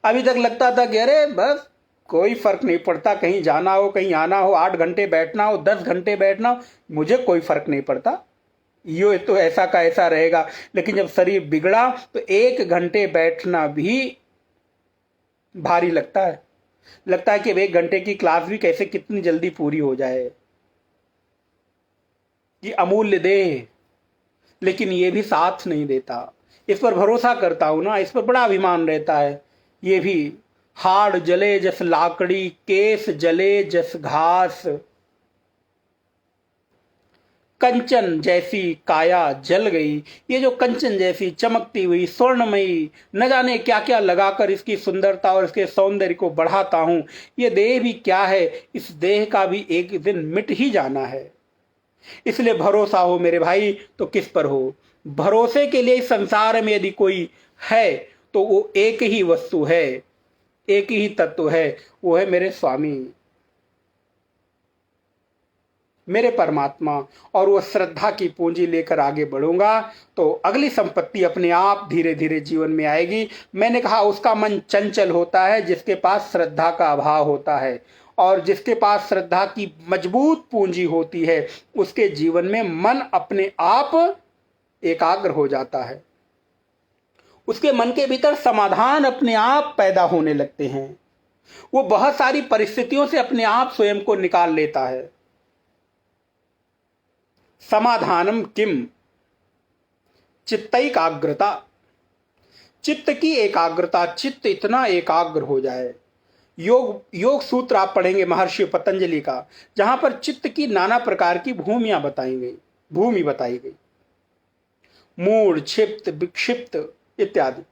अभी तक लगता था कि अरे बस कोई फर्क नहीं पड़ता, कहीं जाना हो, कहीं आना हो, 8 घंटे बैठना हो, 10 घंटे बैठना हो, मुझे कोई फर्क नहीं पड़ता, ये तो ऐसा का ऐसा रहेगा। लेकिन जब शरीर बिगड़ा तो 1 घंटे बैठना भी भारी लगता है। लगता है कि अब 1 घंटे की क्लास भी कैसे कितनी जल्दी पूरी हो जाए, ये अमूल्य देह, लेकिन ये भी साथ नहीं देता। इस पर भरोसा करता हूं ना, इस पर बड़ा अभिमान रहता है। ये भी हाड़ जले जस लाकड़ी, केस जले जस घास, कंचन जैसी काया जल गई। ये जो कंचन जैसी चमकती हुई स्वर्णमयी, न जाने क्या क्या लगाकर इसकी सुंदरता और इसके सौंदर्य को बढ़ाता हूं, ये देह भी क्या है, इस देह का भी एक दिन मिट ही जाना है। इसलिए भरोसा हो मेरे भाई तो किस पर हो? भरोसे के लिए इस संसार में यदि कोई है तो वो एक ही वस्तु है, एक ही तत्व है, वो है मेरे स्वामी, मेरे परमात्मा। और वो श्रद्धा की पूंजी लेकर आगे बढ़ूंगा तो अगली संपत्ति अपने आप धीरे धीरे जीवन में आएगी। मैंने कहा उसका मन चंचल होता है जिसके पास श्रद्धा का अभाव होता है, और जिसके पास श्रद्धा की मजबूत पूंजी होती है उसके जीवन में मन अपने आप एकाग्र हो जाता है। उसके मन के भीतर समाधान अपने आप पैदा होने लगते हैं। वो बहुत सारी परिस्थितियों से अपने आप स्वयं को निकाल लेता है। समाधानम किम चित्तैकाग्रता, चित्त की एकाग्रता, चित्त इतना एकाग्र हो जाए। योग सूत्र आप पढ़ेंगे महर्षि पतंजलि का, जहां पर चित्त की नाना प्रकार की भूमि बताई गई, मूढ़, क्षिप्त, विक्षिप्त इत्यादि।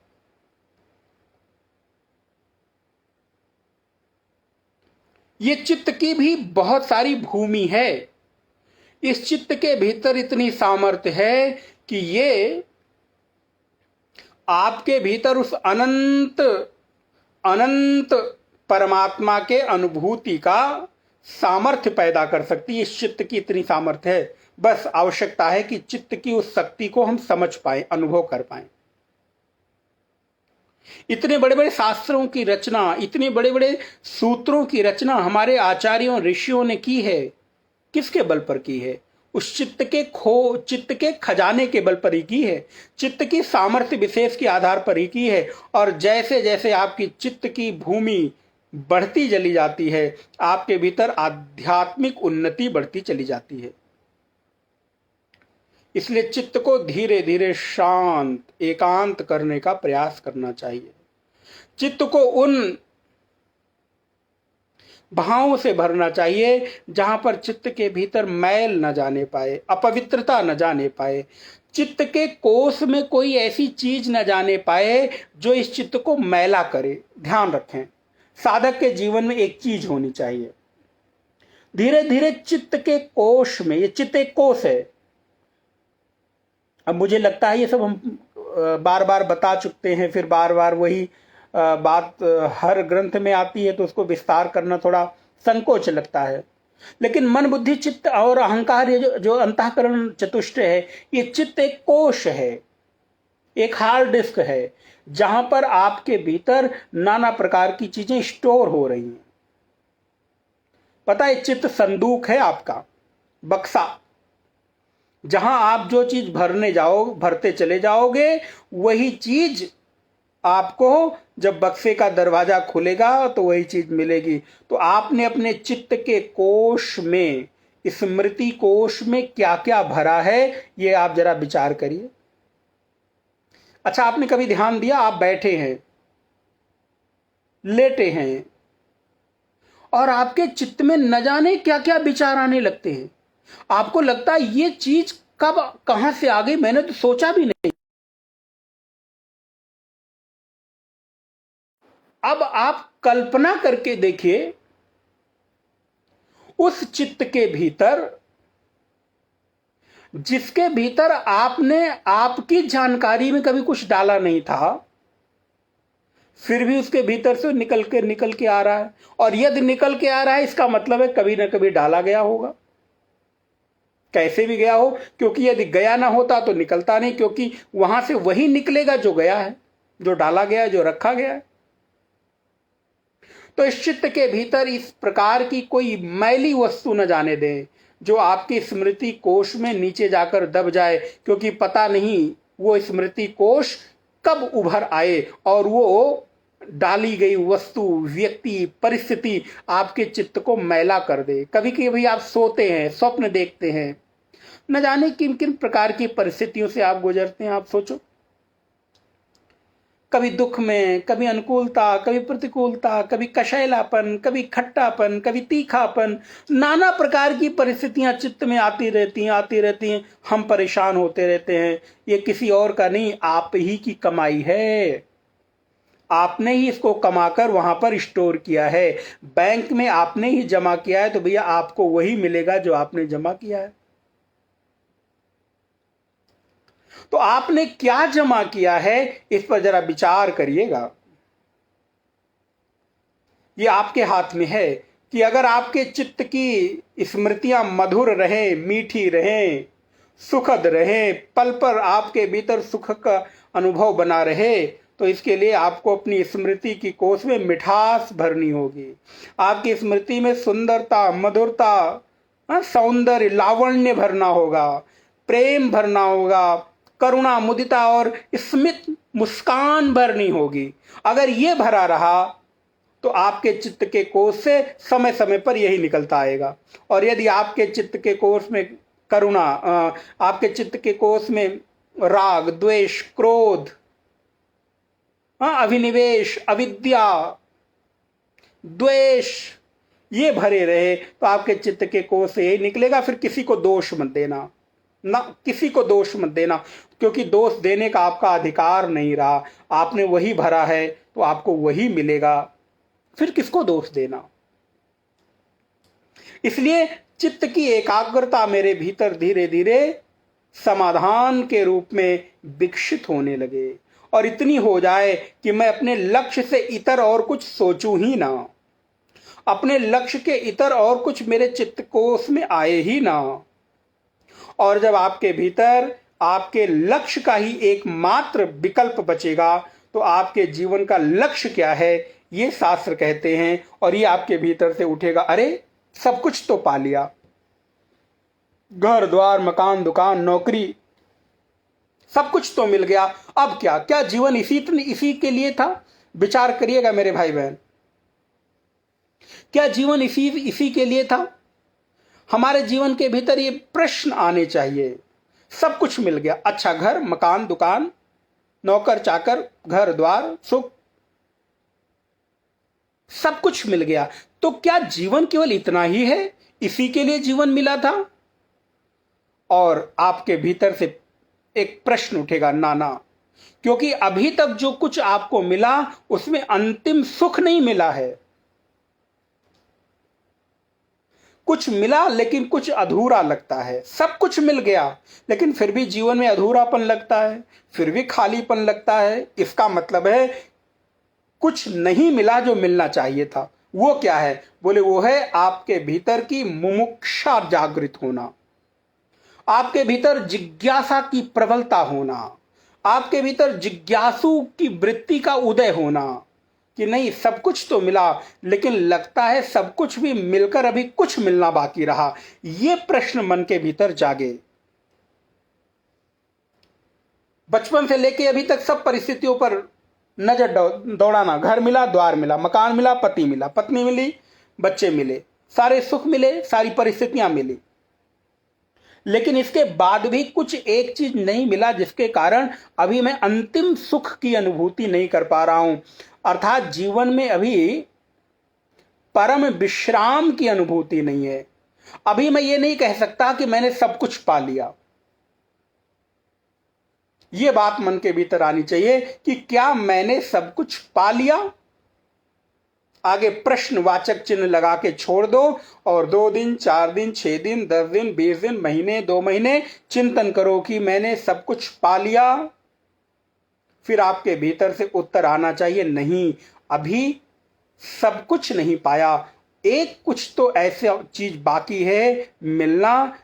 ये चित्त की भी बहुत सारी भूमि है। इस चित्त के भीतर इतनी सामर्थ्य है कि ये आपके भीतर उस अनंत अनंत परमात्मा के अनुभूति का सामर्थ्य पैदा कर सकती है। इस चित्त की इतनी सामर्थ्य है, बस आवश्यकता है कि चित्त की उस शक्ति को हम समझ पाए, अनुभव कर पाए। इतने बड़े बड़े शास्त्रों की रचना, इतने बड़े बड़े सूत्रों की रचना हमारे आचार्यों ऋषियों ने की है। किसके बल पर की है? उस चित्त के खजाने के बल पर ही की है, चित्त की सामर्थ्य विशेष के आधार पर ही की है। और जैसे जैसे आपकी चित्त की भूमि बढ़ती चली जाती है, आपके भीतर आध्यात्मिक उन्नति बढ़ती चली जाती है। इसलिए चित्त को धीरे धीरे शांत, एकांत करने का प्रयास करना चाहिए। चित्त को उन भावों से भरना चाहिए जहां पर चित्त के भीतर मैल न जाने पाए, अपवित्रता न जाने पाए, चित्त के कोष में कोई ऐसी चीज न जाने पाए जो इस चित्त को मैला करे। ध्यान रखें, साधक के जीवन में एक चीज होनी चाहिए। धीरे धीरे चित्त के कोष में, ये चित्त एक कोष है। अब मुझे लगता है ये सब हम बार बार बता चुके हैं, फिर बार बार वही बात हर ग्रंथ में आती है तो उसको विस्तार करना थोड़ा संकोच लगता है। लेकिन मन, बुद्धि, चित्त और अहंकार, ये जो अंतःकरण चतुष्ट है, ये चित्त एक कोश है, एक हार्ड डिस्क है, जहां पर आपके भीतर नाना प्रकार की चीजें स्टोर हो रही हैं। पता है, चित्त संदूक है आपका, बक्सा, जहां आप जो चीज भरते चले जाओगे, वही चीज आपको जब बक्से का दरवाजा खुलेगा तो वही चीज मिलेगी। तो आपने अपने चित्त के कोश में, स्मृति कोश में क्या क्या भरा है, ये आप जरा विचार करिए। अच्छा, आपने कभी ध्यान दिया, आप बैठे हैं, लेटे हैं, और आपके चित्त में न जाने क्या क्या विचार आने लगते हैं। आपको लगता है ये चीज कब कहां से आ गई, मैंने तो सोचा भी नहीं। अब आप कल्पना करके देखिए, उस चित्त के भीतर, जिसके भीतर आपने आपकी जानकारी में कभी कुछ डाला नहीं था, फिर भी उसके भीतर से निकल के आ रहा है। और यदि निकल के आ रहा है, इसका मतलब है कभी ना कभी डाला गया होगा, कैसे भी गया हो, क्योंकि यदि गया ना होता तो निकलता नहीं, क्योंकि वहां से वही निकलेगा जो गया है, जो डाला गया है, जो रखा गया है। तो इस चित्त के भीतर इस प्रकार की कोई मैली वस्तु न जाने दें जो आपकी स्मृति कोश में नीचे जाकर दब जाए, क्योंकि पता नहीं वो स्मृति कोश कब उभर आए और वो डाली गई वस्तु, व्यक्ति, परिस्थिति आपके चित्त को मैला कर दे। कभी कभी आप सोते हैं, स्वप्न देखते हैं, न जाने किन किन प्रकार की परिस्थितियों से आप गुजरते हैं। आप सोचो, कभी दुख में, कभी अनुकूलता, कभी प्रतिकूलता, कभी कशैलापन, कभी खट्टापन, कभी तीखापन, नाना प्रकार की परिस्थितियां चित्त में आती रहती हैं। हम परेशान होते रहते हैं। ये किसी और का नहीं, आप ही की कमाई है। आपने ही इसको कमाकर वहां पर स्टोर किया है। बैंक में आपने ही जमा किया है, तो भैया आपको वही मिलेगा जो आपने जमा किया है। तो आपने क्या जमा किया है, इस पर जरा विचार करिएगा। ये आपके हाथ में है कि अगर आपके चित्त की स्मृतियां मधुर रहे, मीठी रहे, सुखद रहे, पल पर आपके भीतर सुख का अनुभव बना रहे, तो इसके लिए आपको अपनी स्मृति की कोश में मिठास भरनी होगी। आपकी स्मृति में सुंदरता, मधुरता, सौंदर्य, लावण्य भरना होगा, प्रेम भरना होगा, करुणा, मुदिता और स्मित मुस्कान भरनी होगी। अगर ये भरा रहा तो आपके चित्त के कोश से समय समय पर यही निकलता आएगा। और यदि आपके चित्त के कोश में करुणा, आपके चित्त के कोश में राग, द्वेष, क्रोध, अभिनिवेश, अविद्या, द्वेष, ये भरे रहे, तो आपके चित्त के कोश से यही निकलेगा। फिर किसी को दोष मत देना, ना किसी को दोष मत देना, क्योंकि दोष देने का आपका अधिकार नहीं रहा। आपने वही भरा है तो आपको वही मिलेगा, फिर किसको दोष देना। इसलिए चित्त की एकाग्रता मेरे भीतर धीरे धीरे समाधान के रूप में विकसित होने लगे, और इतनी हो जाए कि मैं अपने लक्ष्य से इतर और कुछ सोचूं ही ना, अपने लक्ष्य के इतर और कुछ मेरे चित्त कोश में आए ही ना। और जब आपके भीतर आपके लक्ष्य का ही एकमात्र विकल्प बचेगा, तो आपके जीवन का लक्ष्य क्या है ये शास्त्र कहते हैं, और ये आपके भीतर से उठेगा, अरे सब कुछ तो पा लिया, घर द्वार, मकान, दुकान, नौकरी, सब कुछ तो मिल गया, अब क्या? क्या जीवन इसी के लिए था? विचार करिएगा मेरे भाई बहन, क्या जीवन इसी के लिए था? हमारे जीवन के भीतर ये प्रश्न आने चाहिए। सब कुछ मिल गया, अच्छा घर, मकान, दुकान, नौकर चाकर, घर द्वार, सुख, सब कुछ मिल गया, तो क्या जीवन केवल इतना ही है? इसी के लिए जीवन मिला था? और आपके भीतर से एक प्रश्न उठेगा, ना, क्योंकि अभी तक जो कुछ आपको मिला उसमें अंतिम सुख नहीं मिला है। कुछ मिला लेकिन कुछ अधूरा लगता है। सब कुछ मिल गया लेकिन फिर भी जीवन में अधूरापन लगता है, फिर भी खालीपन लगता है। इसका मतलब है कुछ नहीं मिला जो मिलना चाहिए था। वो क्या है? बोले वो है आपके भीतर की मुमुक्षा जागृत होना, आपके भीतर जिज्ञासा की प्रबलता होना, आपके भीतर जिज्ञासु की वृत्ति का उदय होना, कि नहीं सब कुछ तो मिला लेकिन लगता है सब कुछ भी मिलकर अभी कुछ मिलना बाकी रहा। ये प्रश्न मन के भीतर जागे। बचपन से लेके अभी तक सब परिस्थितियों पर नजर दौड़ाना, घर मिला, द्वार मिला, मकान मिला, पति मिला, पत्नी मिली, बच्चे मिले, सारे सुख मिले, सारी परिस्थितियां मिली, लेकिन इसके बाद भी कुछ एक चीज नहीं मिला जिसके कारण अभी मैं अंतिम सुख की अनुभूति नहीं कर पा रहा हूं। अर्थात जीवन में अभी परम विश्राम की अनुभूति नहीं है। अभी मैं ये नहीं कह सकता कि मैंने सब कुछ पा लिया। ये बात मन के भीतर आनी चाहिए कि क्या मैंने सब कुछ पा लिया? आगे प्रश्नवाचक चिन्ह लगा के छोड़ दो और 2 दिन, 4 दिन, 6 दिन, 10 दिन, 20 दिन, महीने, 2 महीने चिंतन करो कि मैंने सब कुछ पा लिया। फिर आपके भीतर से उत्तर आना चाहिए, नहीं, अभी सब कुछ नहीं पाया। एक कुछ तो ऐसा चीज बाकी है मिलना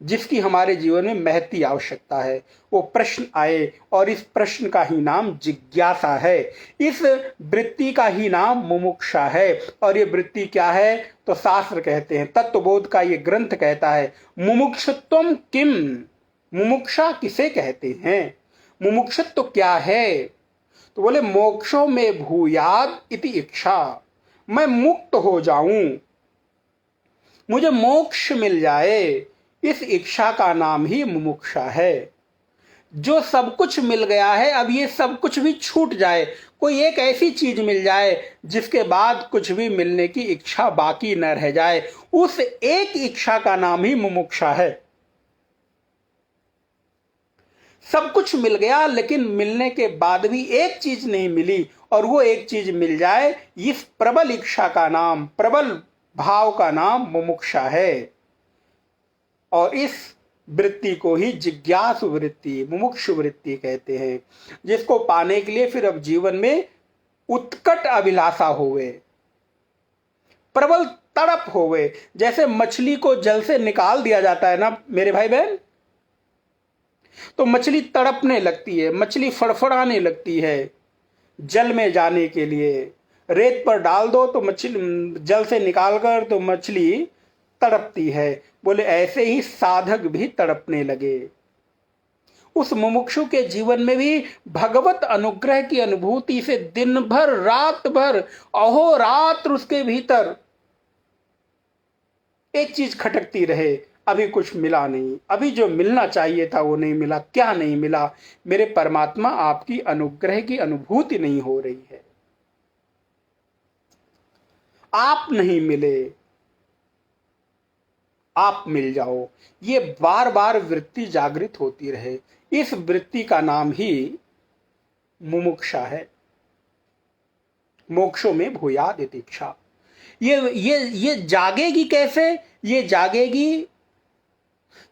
जिसकी हमारे जीवन में महती आवश्यकता है। वो प्रश्न आए और इस प्रश्न का ही नाम जिज्ञासा है, इस वृत्ति का ही नाम मुमुक्षा है। और ये वृत्ति क्या है? तो शास्त्र कहते हैं, तत्वबोध का ये ग्रंथ कहता है, मुमुक्षुत्वम किम, मुमुक्षा किसे कहते हैं? मुमुक्षुत्व क्या है? तो बोले मोक्षो में भूयाद इति इच्छा, मैं मुक्त हो जाऊं, मुझे मोक्ष मिल जाए, इस इच्छा का नाम ही मुमुक्षा है। जो सब कुछ मिल गया है, अब ये सब कुछ भी छूट जाए, कोई एक ऐसी चीज मिल जाए जिसके बाद कुछ भी मिलने की इच्छा बाकी न रह जाए, उस एक इच्छा का नाम ही मुमुक्षा है। सब कुछ मिल गया लेकिन मिलने के बाद भी एक चीज नहीं मिली, और वो एक चीज मिल जाए, इस प्रबल इच्छा का नाम, प्रबल भाव का नाम मुमुक्षा है। और इस वृत्ति को ही जिज्ञासु वृत्ति, मुमुक्षु वृत्ति कहते हैं, जिसको पाने के लिए फिर अब जीवन में उत्कट अभिलाषा होवे, प्रबल तड़प होवे। जैसे मछली को जल से निकाल दिया जाता है ना मेरे भाई बहन, तो मछली तड़पने लगती है, मछली फड़फड़ाने लगती है जल में जाने के लिए। रेत पर डाल दो तो मछली, जल से निकालकर तो मछली तड़पती है। बोले ऐसे ही साधक भी तड़पने लगे। उस मुमुक्षु के जीवन में भी भगवत अनुग्रह की अनुभूति से दिन भर रात भर अहोरात्र उसके भीतर एक चीज खटकती रहे, अभी कुछ मिला नहीं, अभी जो मिलना चाहिए था वो नहीं मिला। क्या नहीं मिला? मेरे परमात्मा आपकी अनुग्रह की अनुभूति नहीं हो रही है, आप नहीं मिले, आप मिल जाओ। ये बार बार वृत्ति जागृत होती रहे, इस वृत्ति का नाम ही मुमुक्षा है। मोक्षों में भूयाद इति इच्छा। ये जागेगी कैसे? ये जागेगी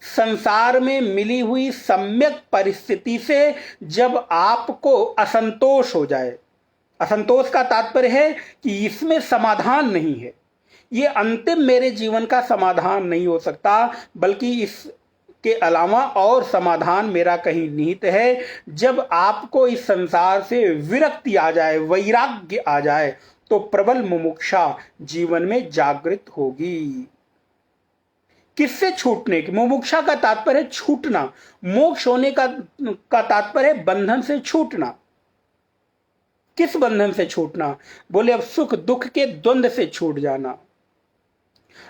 संसार में मिली हुई सम्यक परिस्थिति से, जब आपको असंतोष हो जाए। असंतोष का तात्पर्य है कि इसमें समाधान नहीं है, ये अंतिम मेरे जीवन का समाधान नहीं हो सकता, बल्कि इसके अलावा और समाधान मेरा कहीं निहित है। जब आपको इस संसार से विरक्ति आ जाए, वैराग्य आ जाए, तो प्रबल मुमुक्षा जीवन में जागृत होगी। किससे छूटने की? मुमुक्षा का तात्पर्य छूटना, मोक्ष होने का तात्पर्य बंधन से छूटना। किस बंधन से छूटना? बोले अब सुख दुख के द्वंद्व से छूट जाना,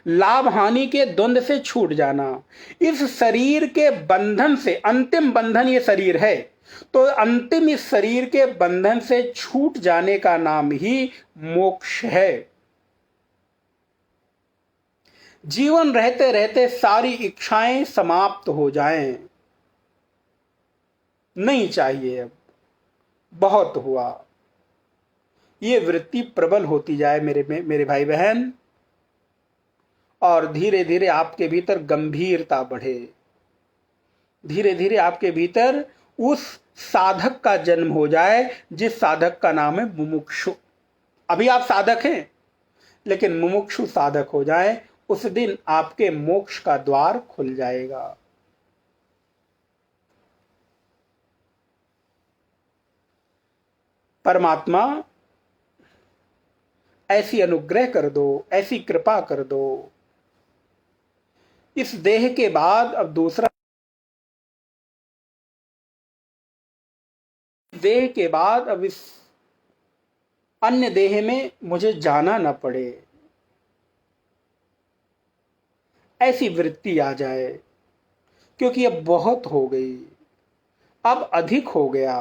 लाभ हानि के द्वंद्व से छूट जाना, इस शरीर के बंधन से। अंतिम बंधन ये शरीर है, तो अंतिम इस शरीर के बंधन से छूट जाने का नाम ही मोक्ष है। जीवन रहते रहते सारी इच्छाएं समाप्त हो जाएं, नहीं चाहिए, अब बहुत हुआ। ये वृत्ति प्रबल होती जाए मेरे भाई बहन, और धीरे धीरे आपके भीतर गंभीरता बढ़े, धीरे धीरे आपके भीतर उस साधक का जन्म हो जाए जिस साधक का नाम है मुमुक्षु। अभी आप साधक हैं, लेकिन मुमुक्षु साधक हो जाए, उस दिन आपके मोक्ष का द्वार खुल जाएगा। परमात्मा ऐसी अनुग्रह कर दो, ऐसी कृपा कर दो। इस देह के बाद अब दूसरा देह के बाद अब इस अन्य देह में मुझे जाना न पड़े, ऐसी वृत्ति आ जाए। क्योंकि अब बहुत हो गई, अब अधिक हो गया,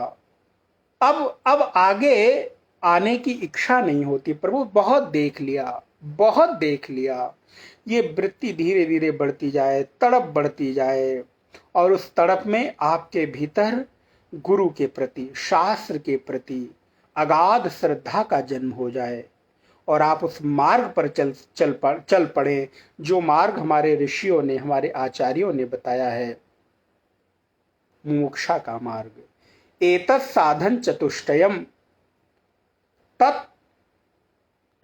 अब आगे आने की इच्छा नहीं होती। प्रभु बहुत देख लिया, बहुत देख लिया। ये वृत्ति धीरे धीरे बढ़ती जाए, तड़प बढ़ती जाए, और उस तड़प में आपके भीतर गुरु के प्रति, शास्त्र के प्रति अगाध श्रद्धा का जन्म हो जाए, और आप उस मार्ग पर चल पड़े जो मार्ग हमारे ऋषियों ने, हमारे आचार्यों ने बताया है, मोक्षा का मार्ग। एतत् साधन चतुष्टयम्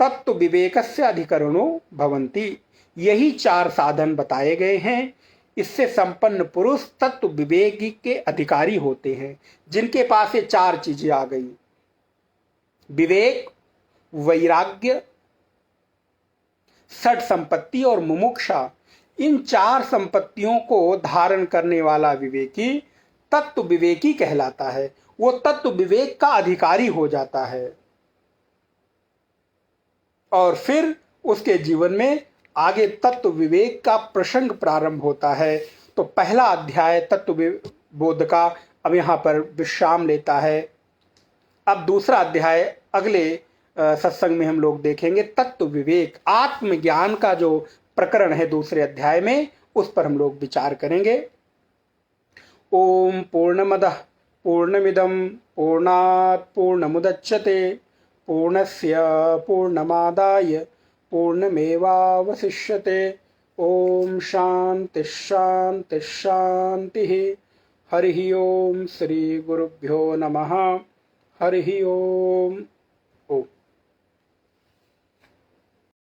तत्व विवेकस्य अधिकरणो भवन्ति। यही 4 साधन बताए गए हैं। इससे संपन्न पुरुष तत्व विवेक के अधिकारी होते हैं, जिनके पास ये 4 चीजें आ गई, विवेक, वैराग्य, षट संपत्ति और मुमुक्षा। इन 4 संपत्तियों को धारण करने वाला विवेकी तत्व विवेकी कहलाता है। वो तत्व विवेक का अधिकारी हो जाता है और फिर उसके जीवन में आगे तत्व विवेक का प्रसंग प्रारंभ होता है। तो पहला अध्याय तत्व बोध का अब यहाँ पर विश्राम लेता है। अब दूसरा अध्याय अगले सत्संग में हम लोग देखेंगे। तत्व विवेक आत्मज्ञान का जो प्रकरण है दूसरे अध्याय में, उस पर हम लोग विचार करेंगे। ओम पूर्णमदः पूर्णमिदं पूर्णात् पूर्णमुदच्यते पूर्णस्य पूर्णमादाय पूर्णमेवावशिष्यते। ओम शांति शांति शांति। हरि ओम। श्री गुरुभ्यो नमः। हरि ओम।